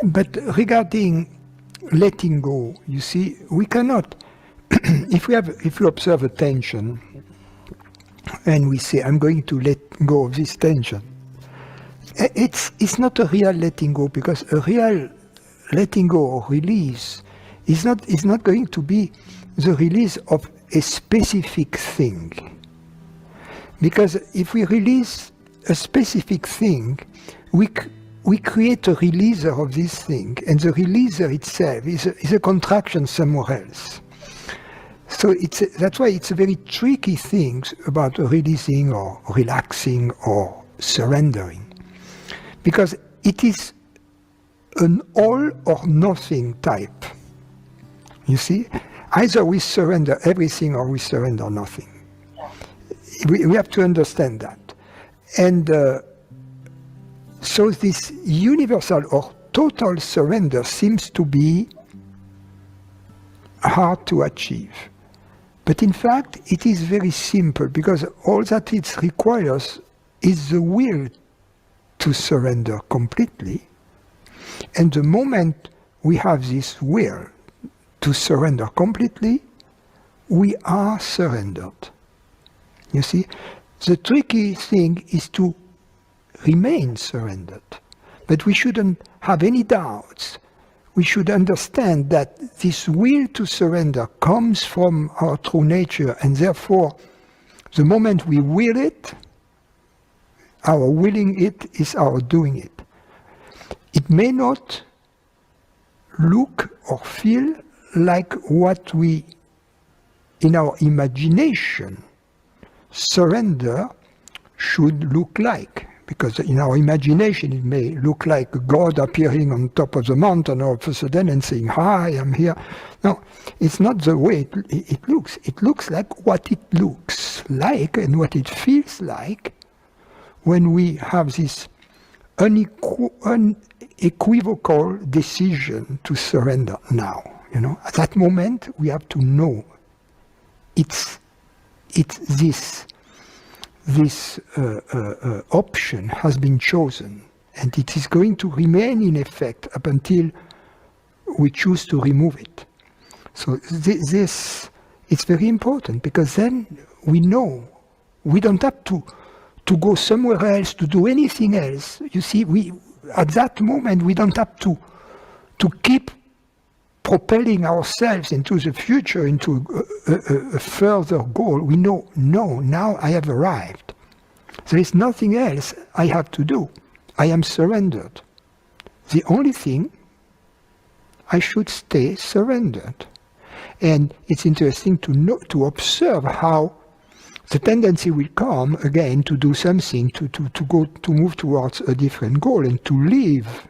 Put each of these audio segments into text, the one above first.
But regarding letting go, you see, we cannot. If we observe a tension, and we say, "I'm going to let go of this tension," it's not a real letting go, because a real letting go or release is not going to be the release of a specific thing. Because if we release a specific thing, we create a releaser of this thing, and the releaser itself is a contraction somewhere else. So that's why it's a very tricky thing about releasing or relaxing or surrendering, because it is an all or nothing type. You see, either we surrender everything or we surrender nothing. We have to understand that. And so this universal or total surrender seems to be hard to achieve. But in fact, it is very simple, because all that it requires is the will to surrender completely. And the moment we have this will to surrender completely, we are surrendered. You see, the tricky thing is to remain surrendered. But we shouldn't have any doubts. We should understand that this will to surrender comes from our true nature, and therefore, the moment we will it, our willing it is our doing it. It may not look or feel like what we, in our imagination, surrender should look like. Because in our imagination it may look like God appearing on top of the mountain all of a sudden and saying, "Hi, I'm here." No, it's not the way it looks. It looks like what it looks like and what it feels like when we have this unequivocal decision to surrender now. You know, at that moment we have to know it's this option has been chosen, and it is going to remain in effect up until we choose to remove it. So this it's very important, because then we know we don't have to go somewhere else to do anything else. You see, at that moment we don't have to keep propelling ourselves into the future, into a further goal. We know, no, now I have arrived. There is nothing else I have to do. I am surrendered. The only thing, I should stay surrendered. And it's interesting to observe how the tendency will come again to do something, to move towards a different goal, and to leave,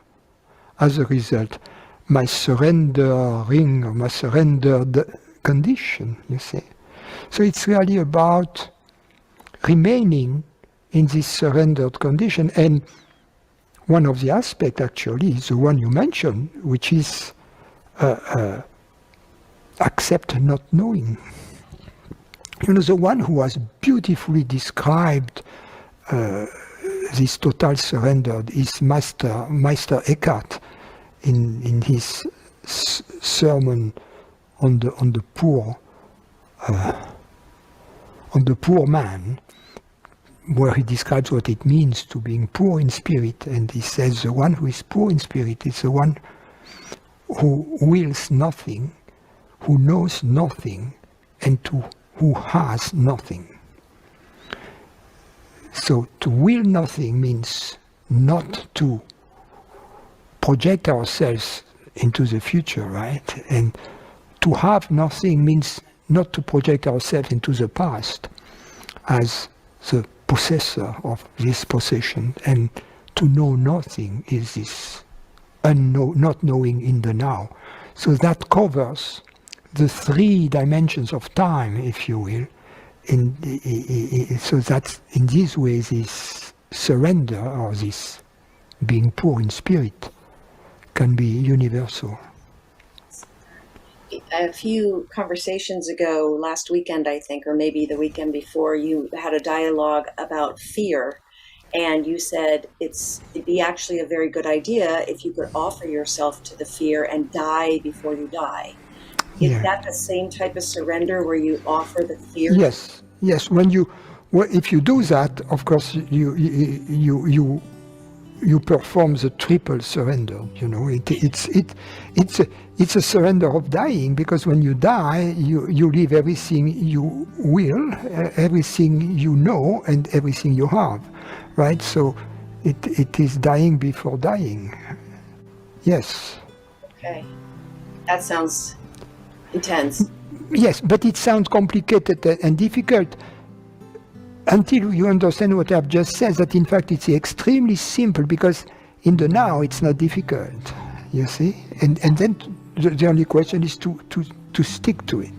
as a result, my surrendering or my surrendered condition, you see. So it's really about remaining in this surrendered condition. And one of the aspects actually is the one you mentioned, which is accept not knowing. You know, the one who has beautifully described this total surrender is Meister Eckhart, in his sermon on the poor man, where he describes what it means to being poor in spirit, and he says the one who is poor in spirit is the one who wills nothing, who knows nothing, and who has nothing. So to will nothing means not to project ourselves into the future, right? And to have nothing means not to project ourselves into the past as the possessor of this possession. And to know nothing is this not knowing in the now. So that covers the three dimensions of time, if you will. So that in this way, this surrender, or this being poor in spirit, can be universal. A few conversations ago, last weekend I think, or maybe the weekend before, you had a dialogue about fear and you said it'd be actually a very good idea if you could offer yourself to the fear and die before you die. Is Yeah. that the same type of surrender where you offer the fear? Yes, yes. If you do that, of course, you perform the triple surrender. You know, it's a surrender of dying, because when you die, you leave everything you will, everything you know, and everything you have, right? So it is dying before dying. Yes. Okay. That sounds intense. Yes, but it sounds complicated and difficult until you understand what I've just said, that in fact it's extremely simple, because in the now it's not difficult, you see? And then the only question is to stick to it.